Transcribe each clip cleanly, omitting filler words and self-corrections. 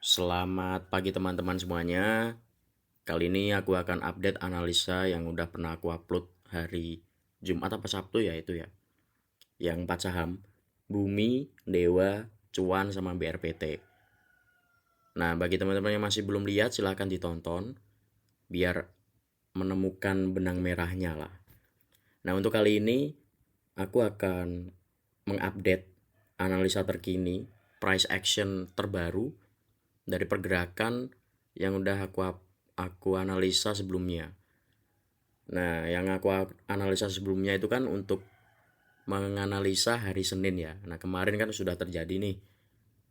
Selamat pagi teman-teman semuanya. Kali ini aku akan update analisa yang udah pernah aku upload hari Jumat apa Sabtu ya itu ya. Yang 4 saham, Bumi, Dewa, Cuan sama BRPT. Nah, bagi teman-teman yang masih belum lihat silahkan ditonton biar menemukan benang merahnya lah. Nah, untuk kali ini aku akan mengupdate analisa terkini, price action terbaru dari pergerakan yang udah aku analisa sebelumnya. Nah, yang aku analisa sebelumnya itu kan untuk menganalisa hari Senin ya. Nah, kemarin kan sudah terjadi nih.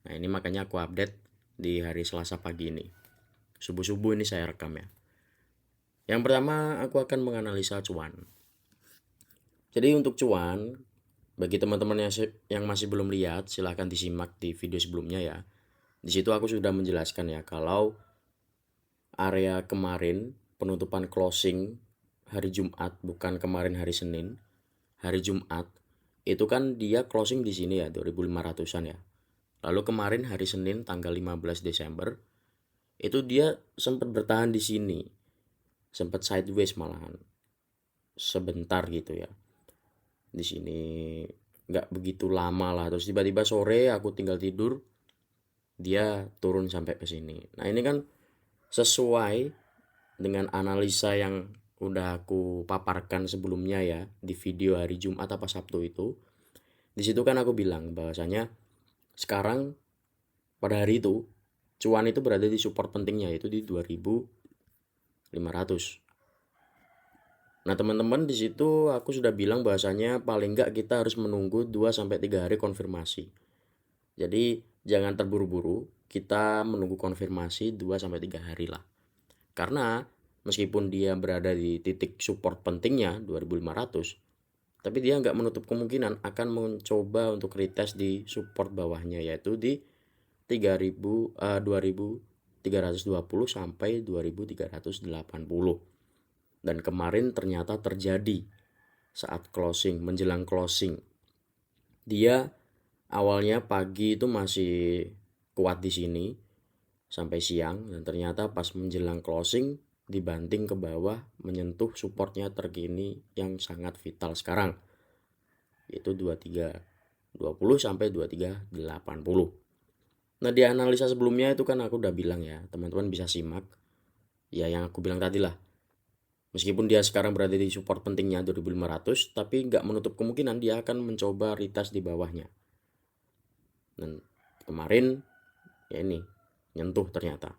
Nah, ini makanya aku update di hari Selasa pagi ini. Subuh-subuh ini saya rekam ya. Yang pertama aku akan menganalisa cuan. Jadi untuk cuan, bagi teman-teman yang masih belum lihat, silahkan disimak di video sebelumnya ya. Di situ aku sudah menjelaskan ya kalau area kemarin penutupan closing hari Jumat, bukan kemarin hari Senin, hari Jumat itu kan dia closing di sini ya 2500-an ya. Lalu kemarin hari Senin tanggal 15 Desember itu dia sempat bertahan di sini, sempat sideways malahan sebentar gitu ya. Di sini nggak begitu lama lah, terus tiba-tiba sore aku tinggal tidur dia turun sampai ke sini. Nah, ini kan sesuai dengan analisa yang udah aku paparkan sebelumnya ya di video hari Jumat apa Sabtu itu. Di situ kan aku bilang bahwasanya sekarang pada hari itu cuan itu berada di support pentingnya yaitu di 2500. Nah, teman-teman di situ aku sudah bilang bahwasanya paling enggak kita harus menunggu 2 sampai 3 hari konfirmasi. Jadi jangan terburu-buru, kita menunggu konfirmasi 2 sampai 3 hari lah. Karena meskipun dia berada di titik support pentingnya 2500, tapi dia nggak menutup kemungkinan akan mencoba untuk retest di support bawahnya yaitu di 2320 sampai 2380. Dan kemarin ternyata terjadi saat closing, menjelang closing. Dia awalnya pagi itu masih kuat di sini sampai siang dan ternyata pas menjelang closing dibanting ke bawah menyentuh supportnya terkini yang sangat vital sekarang yaitu 2320 sampai 2380. Nah, di analisa sebelumnya itu kan aku udah bilang ya, teman-teman bisa simak. Ya yang aku bilang tadi lah. Meskipun dia sekarang berada di support pentingnya 2500, tapi nggak menutup kemungkinan dia akan mencoba retest di bawahnya. Dan kemarin ya ini nyentuh ternyata.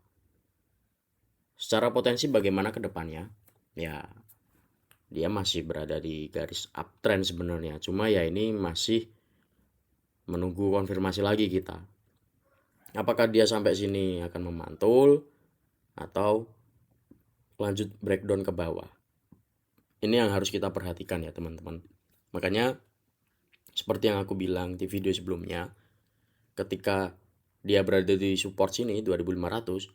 Secara potensi bagaimana ke depannya? Ya, dia masih berada di garis uptrend sebenarnya. Cuma ya ini masih menunggu konfirmasi lagi kita. Apakah dia sampai sini akan memantul atau lanjut breakdown ke bawah? Ini yang harus kita perhatikan ya teman-teman. Makanya seperti yang aku bilang di video sebelumnya, ketika dia berada di support sini 2500,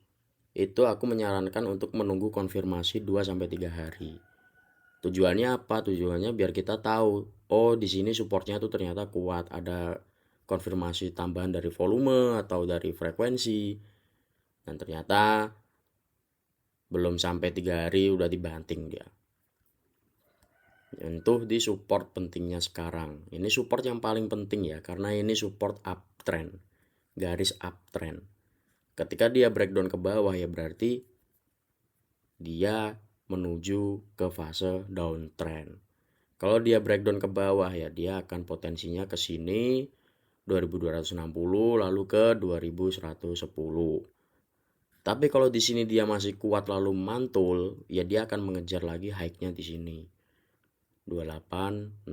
itu aku menyarankan untuk menunggu konfirmasi 2 sampai 3 hari. Tujuannya apa? Tujuannya biar kita tahu, oh di sini supportnya tuh ternyata kuat, ada konfirmasi tambahan dari volume atau dari frekuensi. Dan ternyata belum sampai 3 hari udah dibanting dia. Nyentuh di support pentingnya sekarang. Ini support yang paling penting ya, karena ini support uptrend, garis uptrend. Ketika dia breakdown ke bawah ya berarti dia menuju ke fase downtrend. Kalau dia breakdown ke bawah ya dia akan potensinya ke sini 2260 lalu ke 2110. Tapi kalau di sini dia masih kuat lalu mantul, ya dia akan mengejar lagi high-nya di sini. 2860.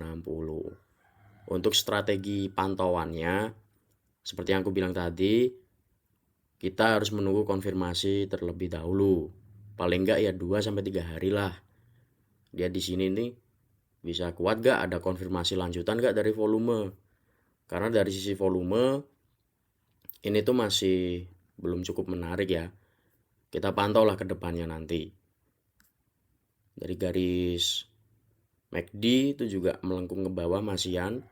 Untuk strategi pantauannya seperti yang aku bilang tadi, kita harus menunggu konfirmasi terlebih dahulu. Paling enggak ya 2 sampai 3 hari lah. Dia di sini nih bisa kuat gak, ada konfirmasi lanjutan gak dari volume. Karena dari sisi volume ini tuh masih belum cukup menarik ya. Kita pantau lah ke depannya nanti. Dari garis MACD itu juga melengkung ke bawah masihan.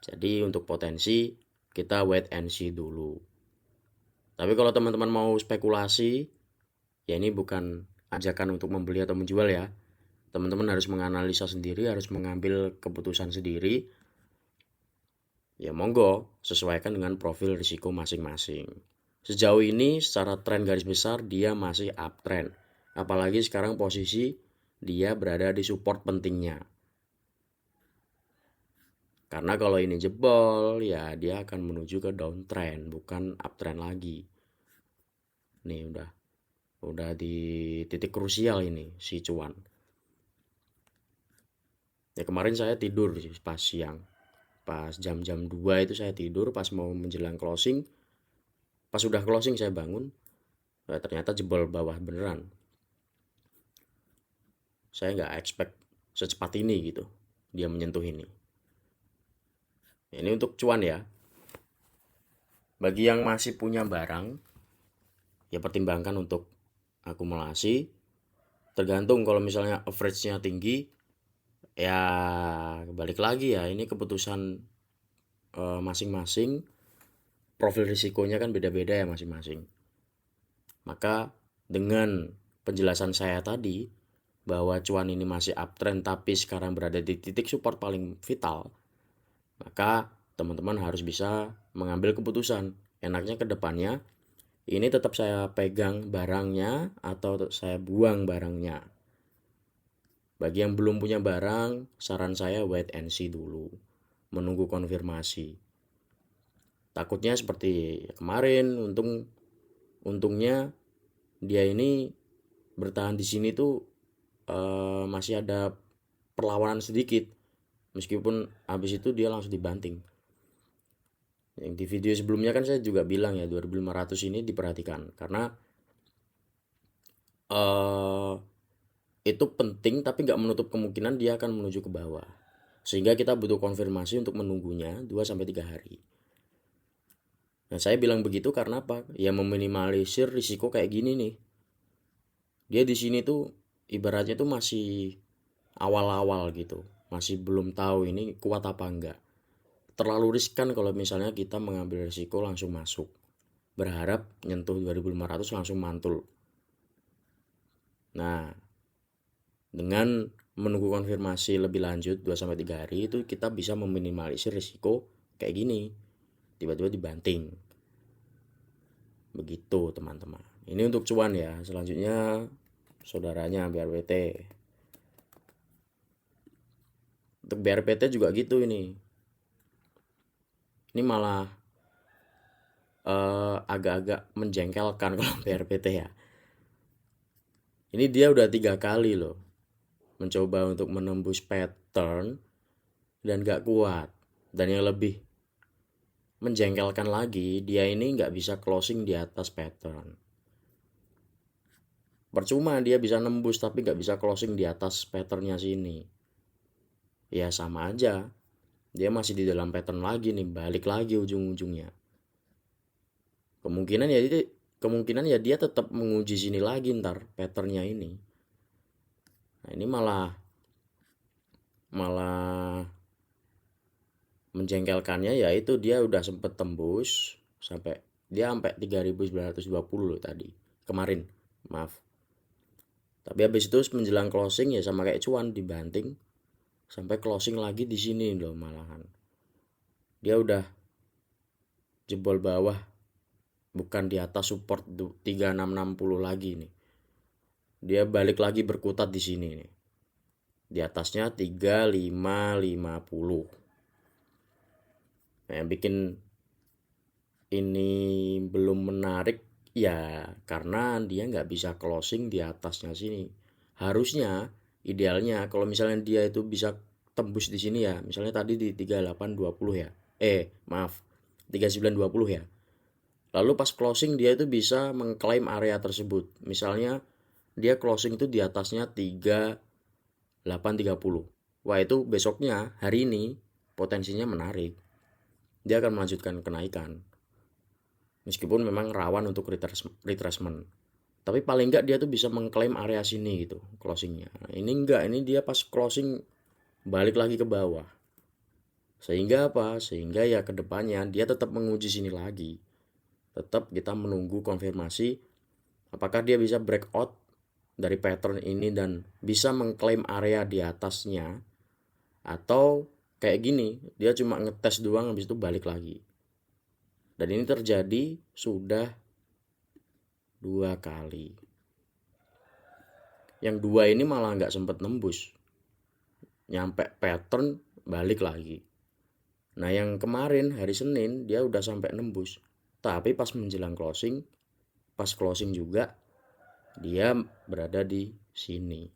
Jadi untuk potensi kita wait and see dulu. Tapi kalau teman-teman mau spekulasi, ya ini bukan ajakan untuk membeli atau menjual ya. Teman-teman harus menganalisa sendiri, harus mengambil keputusan sendiri. Ya monggo, sesuaikan dengan profil risiko masing-masing. Sejauh ini secara tren garis besar dia masih uptrend. Apalagi sekarang posisi dia berada di support pentingnya. Karena kalau ini jebol, ya dia akan menuju ke downtrend, bukan uptrend lagi. Nih udah di titik krusial ini si cuan. Ya kemarin saya tidur sih pas siang. Pas jam-jam 2 itu saya tidur, pas mau menjelang closing. Pas udah closing saya bangun, ternyata jebol bawah beneran. Saya nggak expect secepat ini gitu dia menyentuh ini. Ini untuk cuan ya. Bagi yang masih punya barang, ya pertimbangkan untuk akumulasi. Tergantung, kalau misalnya average-nya tinggi, ya balik lagi ya, ini keputusan masing-masing. Profil risikonya kan beda-beda ya masing-masing. Maka dengan penjelasan saya tadi bahwa cuan ini masih uptrend tapi sekarang berada di titik support paling vital, maka teman-teman harus bisa mengambil keputusan. Enaknya ke depannya ini tetap saya pegang barangnya atau saya buang barangnya. Bagi yang belum punya barang, saran saya wait and see dulu, menunggu konfirmasi. Takutnya seperti kemarin, untungnya dia ini bertahan di sini tuh masih ada perlawanan sedikit, meskipun habis itu dia langsung dibanting. Yang di video sebelumnya kan saya juga bilang ya 2500 ini diperhatikan karena itu penting, tapi nggak menutup kemungkinan dia akan menuju ke bawah, sehingga kita butuh konfirmasi untuk menunggunya 2-3 hari. Nah saya bilang begitu karena apa? Ya meminimalisir risiko kayak gini nih. Dia di sini tuh ibaratnya tuh masih awal-awal gitu, masih belum tahu ini kuat apa enggak. Terlalu riskan kalau misalnya kita mengambil risiko langsung masuk, berharap nyentuh 2500 langsung mantul. Nah, dengan menunggu konfirmasi lebih lanjut 2-3 hari itu kita bisa meminimalisir risiko kayak gini, tiba-tiba dibanting. Begitu teman-teman. Ini untuk cuan ya. Selanjutnya saudaranya BRPT. Untuk BRPT juga gitu ini. Ini malah agak-agak menjengkelkan kalau BRPT ya. Ini dia udah 3 kali loh mencoba untuk menembus pattern dan gak kuat. Dan yang lebih menjengkelkan lagi, dia ini gak bisa closing di atas pattern. Percuma dia bisa nembus tapi gak bisa closing di atas patternnya sini. Ya sama aja, dia masih di dalam pattern lagi nih, balik lagi ujung-ujungnya. Kemungkinan ya dia tetap menguji sini lagi ntar patternnya ini. Nah ini malah menjengkelkannya, yaitu dia udah sempet tembus sampai 3920 loh tadi kemarin, maaf. Tapi habis itu menjelang closing ya sama kayak cuan, dibanting sampai closing lagi di sini loh malahan. Dia udah jebol bawah, bukan di atas support 3660 lagi nih. Dia balik lagi berkutat di sini nih. Di atasnya 3550. Nah, yang bikin ini belum menarik ya karena dia nggak bisa closing di atasnya sini. Harusnya idealnya kalau misalnya dia itu bisa tembus di sini ya, misalnya tadi di 3820 ya. Maaf, 3920 ya. Lalu pas closing dia itu bisa mengklaim area tersebut. Misalnya dia closing itu di atasnya 3830. Wah, itu besoknya hari ini potensinya menarik. Dia akan melanjutkan kenaikan. Meskipun memang rawan untuk retracement. Tapi paling enggak dia tuh bisa mengklaim area sini gitu closingnya. Nah, ini enggak, ini dia pas closing balik lagi ke bawah. Sehingga apa? Sehingga ya kedepannya dia tetap menguji sini lagi. tetap kita menunggu konfirmasi apakah dia bisa breakout dari pattern ini dan bisa mengklaim area di atasnya, atau kayak gini dia cuma ngetes doang habis itu balik lagi. Dan ini terjadi sudah 2 kali. Yang 2 ini malah nggak sempat nembus, nyampe pattern balik lagi. Nah yang kemarin hari Senin dia udah sampai nembus, tapi pas menjelang closing, pas closing juga dia berada di sini.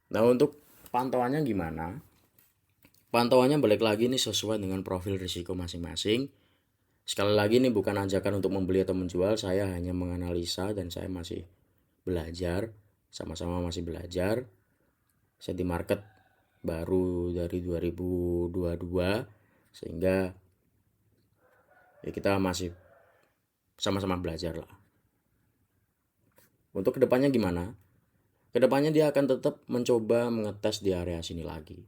Nah untuk pantauannya gimana? Pantauannya balik lagi nih sesuai dengan profil risiko masing-masing. Sekali lagi nih bukan ajakan untuk membeli atau menjual, saya hanya menganalisa dan saya masih belajar, sama-sama masih belajar. Saya di market baru dari 2022, sehingga ya kita masih sama-sama belajar lah. Untuk kedepannya gimana? Kedepannya dia akan tetap mencoba mengetes di area sini lagi.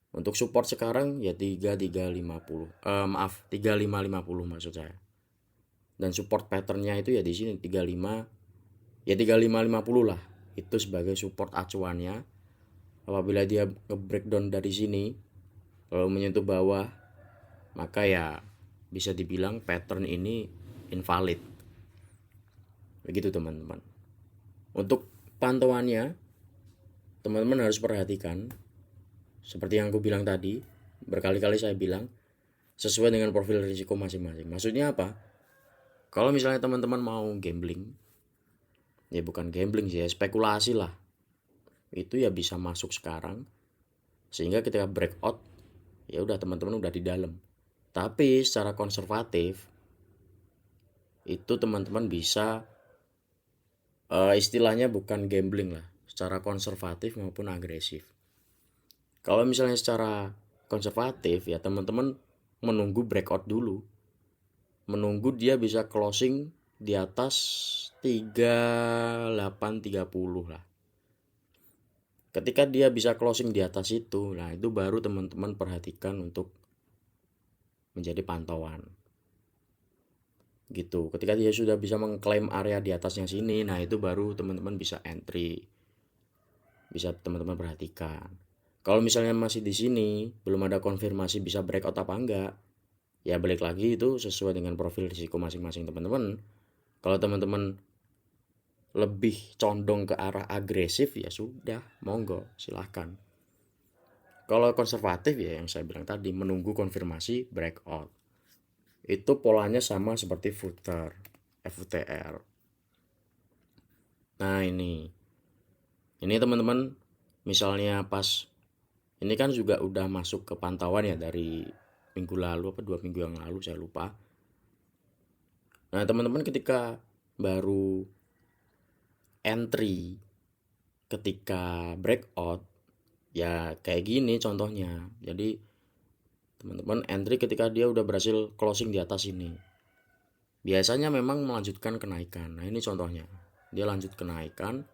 Untuk support sekarang ya 3350. 3550 maksud saya. Dan support patternnya itu ya di sini 35, ya 3550 lah. Itu sebagai support acuannya. Apabila dia nge-breakdown dari sini lalu menyentuh bawah, maka ya bisa dibilang pattern ini invalid. Begitu teman-teman. Untuk pantauannya, teman-teman harus perhatikan seperti yang aku bilang tadi, berkali-kali saya bilang sesuai dengan profil risiko masing-masing. Maksudnya apa? Kalau misalnya teman-teman mau gambling, ya bukan gambling sih, ya spekulasi lah. Itu ya bisa masuk sekarang, sehingga ketika breakout, ya udah teman-teman udah di dalam. Tapi secara konservatif, itu teman-teman bisa istilahnya bukan gambling lah, secara konservatif maupun agresif. Kalau misalnya secara konservatif ya teman-teman menunggu breakout dulu. Menunggu dia bisa closing di atas 3830 lah. Ketika dia bisa closing di atas itu, nah itu baru teman-teman perhatikan untuk menjadi pantauan. Gitu. Ketika dia sudah bisa mengklaim area di atasnya sini, nah itu baru teman-teman bisa entry. Bisa teman-teman perhatikan. Kalau misalnya masih di sini, belum ada konfirmasi bisa breakout apa enggak, ya balik lagi itu sesuai dengan profil risiko masing-masing teman-teman. Kalau teman-teman lebih condong ke arah agresif ya sudah, monggo silahkan. Kalau konservatif ya yang saya bilang tadi, menunggu konfirmasi breakout. Itu polanya sama seperti footer, FUTR. Nah ini teman-teman, misalnya pas ini kan juga udah masuk ke pantauan ya dari minggu lalu apa 2 minggu yang lalu saya lupa. Nah teman-teman ketika baru entry ketika breakout ya kayak gini contohnya. Jadi teman-teman entry ketika dia udah berhasil closing di atas ini. Biasanya memang melanjutkan kenaikan. Nah ini contohnya. Dia lanjut kenaikan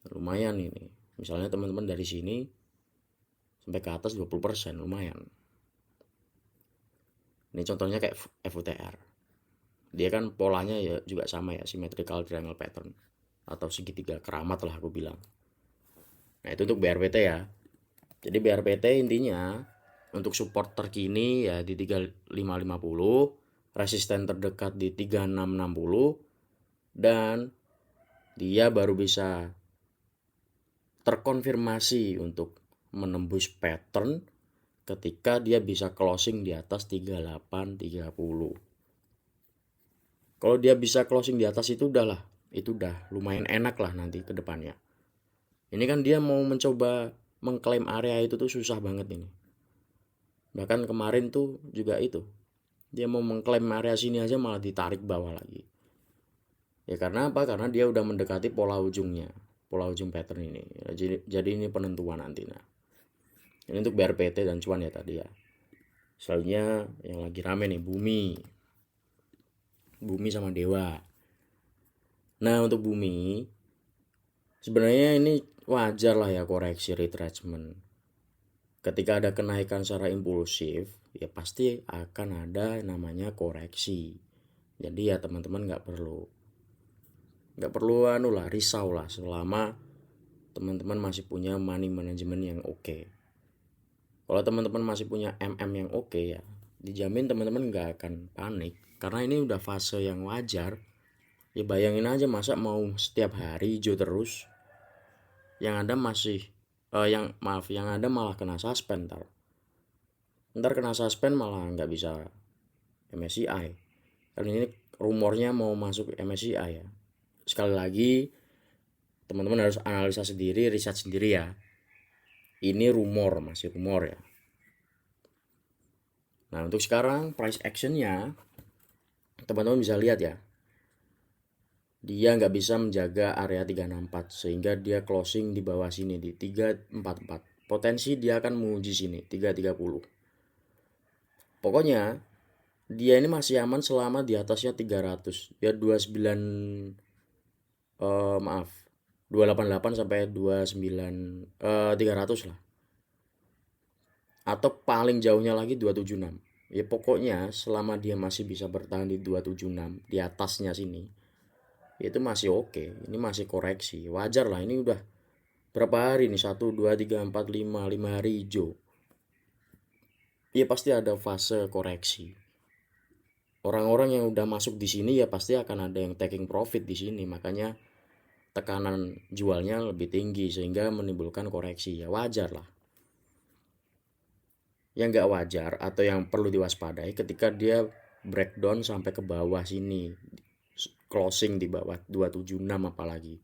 lumayan ini. Misalnya teman-teman dari sini sampai ke atas 20% lumayan. Ini contohnya kayak FUTR. Dia kan polanya ya juga sama ya, symmetrical triangle pattern atau segitiga keramat lah aku bilang. Nah itu untuk BRPT ya. Jadi BRPT intinya untuk support terkini ya di 3550, resisten terdekat di 3660, dan dia baru bisa terkonfirmasi untuk menembus pattern ketika dia bisa closing di atas 3830. Kalau dia bisa closing di atas itu udah lumayan enak lah nanti ke depannya. Ini kan dia mau mencoba mengklaim area itu tuh susah banget ini. Bahkan kemarin tuh juga itu. Dia mau mengklaim area sini aja malah ditarik bawah lagi. Ya karena apa? Karena dia udah mendekati pola ujungnya. Pola ujung pattern ini. Jadi ini penentuan nanti. Nah, ini untuk BRPT dan cuan ya tadi ya. Selanjutnya yang lagi rame nih Bumi sama Dewa. Nah untuk Bumi sebenarnya ini wajar lah ya koreksi retracement. ketika ada kenaikan secara impulsif, ya pasti akan ada namanya koreksi. Jadi ya teman-teman nggak perlu risau lah selama teman-teman masih punya money management yang oke. Kalau teman-teman masih punya MM yang oke, ya dijamin teman-teman nggak akan panik karena ini udah fase yang wajar. Ya bayangin aja, masa mau setiap hari hijau terus, yang ada malah kena suspend. Ntar kena suspend malah nggak bisa MSCI. Karena ini rumornya mau masuk MSCI ya. Sekali lagi teman-teman harus analisa sendiri, riset sendiri ya. Ini masih rumor ya. Nah untuk sekarang price actionnya teman-teman bisa lihat ya. Dia nggak bisa menjaga area 364 sehingga dia closing di bawah sini di 344. Potensi dia akan menguji sini 330. Pokoknya dia ini masih aman selama di atasnya 300. Ya 29 maaf 288 sampai 29 300 lah. Atau paling jauhnya lagi 276. Ya pokoknya selama dia masih bisa bertahan di 276 di atasnya sini, itu masih oke. Ini masih koreksi, wajar lah. Ini udah berapa hari nih, 1, 2, 3, 4, 5 hari hijau. Ya pasti ada fase koreksi. Orang-orang yang udah masuk di sini ya pasti akan ada yang taking profit di sini, makanya tekanan jualnya lebih tinggi sehingga menimbulkan koreksi. Ya wajar lah. Yang nggak wajar atau yang perlu diwaspadai ketika dia breakdown sampai ke bawah sini, closing di bawah 276 apalagi.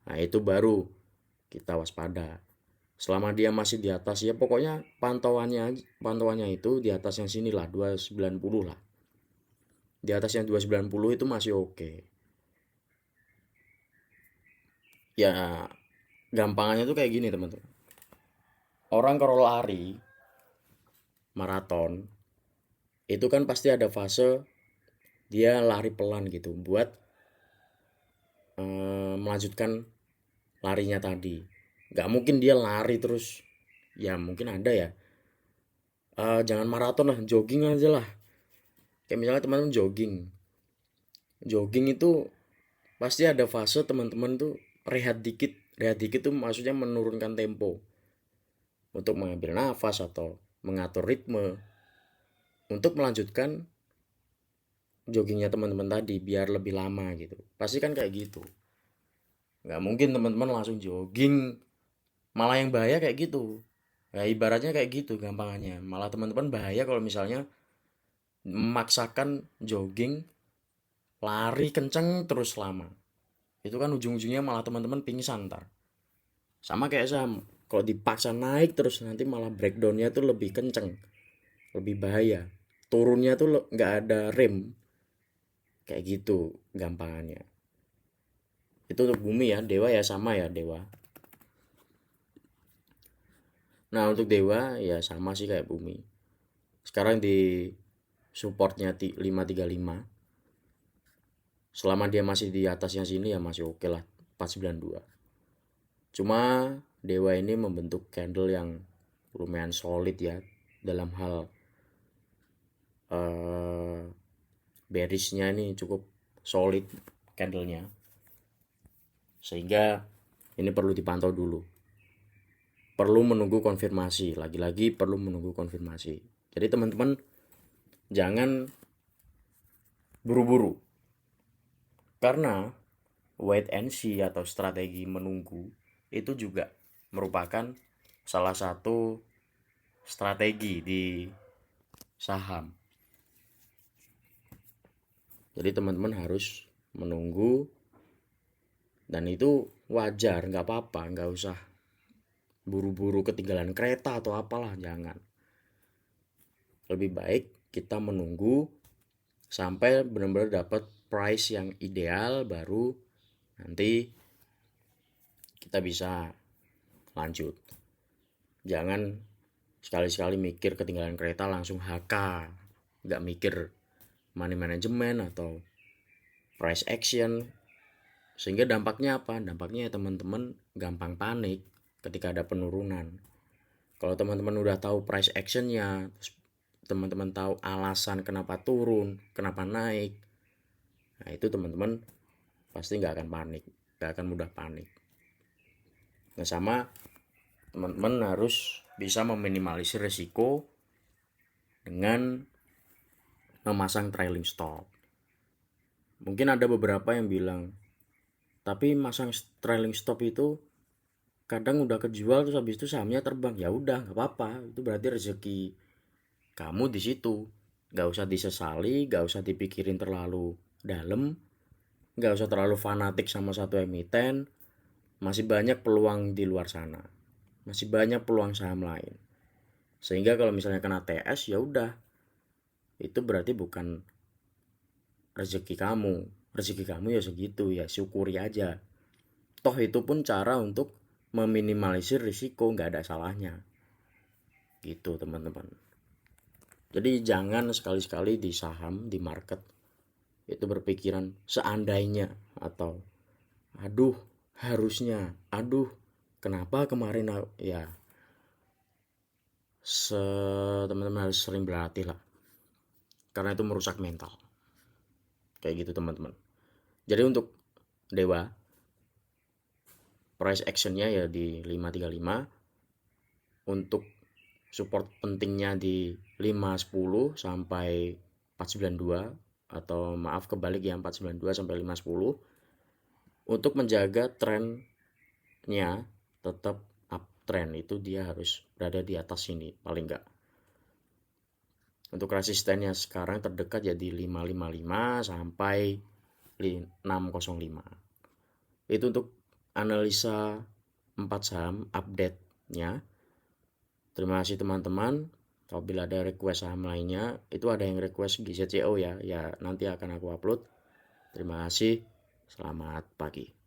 Nah itu baru kita waspada. Selama dia masih di atas, ya pokoknya pantauannya itu di atasnya sini lah, 290 lah. Di atasnya 290 itu masih oke. Ya gampangannya tuh kayak gini teman-teman. Orang kalau lari maraton itu kan pasti ada fase dia lari pelan gitu buat melanjutkan larinya tadi. Gak mungkin dia lari terus. Ya mungkin ada ya, jangan maraton lah, jogging aja lah. Kayak misalnya teman-teman jogging itu pasti ada fase teman-teman tuh rehat dikit tuh maksudnya menurunkan tempo untuk mengambil nafas atau mengatur ritme untuk melanjutkan joggingnya teman-teman tadi biar lebih lama gitu. Pasti kan kayak gitu. Nggak mungkin teman-teman langsung jogging, malah yang bahaya kayak gitu. Ya ibaratnya kayak gitu gampangannya. Malah teman-teman bahaya kalau misalnya memaksakan jogging, lari kenceng terus lama. Itu kan ujung-ujungnya malah teman-teman pingsan ntar. Sama kayak kalau dipaksa naik terus nanti malah breakdownnya tuh lebih kenceng, lebih bahaya. Turunnya tuh nggak ada rem, kayak gitu gampangannya. Itu untuk bumi ya, dewa ya sama ya dewa. Nah untuk dewa ya sama sih kayak bumi. Sekarang di supportnya 535. Selama dia masih di atasnya sini ya masih oke lah 492. Cuma dewa ini membentuk candle yang lumayan solid ya dalam hal bearishnya ini cukup solid candlenya, sehingga ini perlu dipantau dulu, perlu menunggu konfirmasi, lagi-lagi perlu menunggu konfirmasi. Jadi teman-teman jangan buru-buru, karena wait and see atau strategi menunggu itu juga merupakan salah satu strategi di saham. Jadi teman-teman harus menunggu, dan itu wajar, nggak apa-apa, nggak usah buru-buru ketinggalan kereta atau apalah, jangan. Lebih baik kita menunggu sampai benar-benar dapat price yang ideal, baru nanti kita bisa lanjut. Jangan sekali-sekali mikir ketinggalan kereta langsung HK, nggak mikir money management atau price action, sehingga dampaknya apa? Dampaknya ya teman-teman gampang panik ketika ada penurunan. Kalau teman-teman udah tahu price actionnya, terus teman-teman tahu alasan kenapa turun, kenapa naik, nah itu teman-teman pasti nggak akan panik, nggak akan mudah panik. Nah sama teman-teman harus bisa meminimalisir resiko dengan memasang trailing stop. Mungkin ada beberapa yang bilang, tapi masang trailing stop itu kadang udah kejual terus habis itu sahamnya terbang. Ya udah nggak apa-apa, itu berarti rezeki kamu di situ. Nggak usah disesali, nggak usah dipikirin terlalu dalam, nggak usah terlalu fanatik sama satu emiten. Masih banyak peluang di luar sana, masih banyak peluang saham lain. Sehingga kalau misalnya kena TS ya udah, itu berarti bukan rezeki kamu ya segitu, ya syukuri aja. Toh itu pun cara untuk meminimalisir risiko, nggak ada salahnya gitu teman-teman. Jadi jangan sekali-sekali di saham, di market itu berpikiran seandainya, atau aduh harusnya, aduh kenapa kemarin, ya teman-teman harus sering berlatih lah, karena itu merusak mental kayak gitu teman-teman. Jadi untuk Dewa, price actionnya ya di 535, untuk support pentingnya di 510 sampai 492, atau maaf kebalik ya, 492 sampai 510, untuk menjaga trennya tetap uptrend. Itu dia harus berada di atas sini paling enggak. Untuk resistennya sekarang terdekat ya di 555 sampai 605. Itu untuk analisa 4 saham update-nya. Terima kasih teman-teman. Apabila ada request saham lainnya, itu ada yang request GZCO ya, nanti akan aku upload. Terima kasih. Selamat pagi.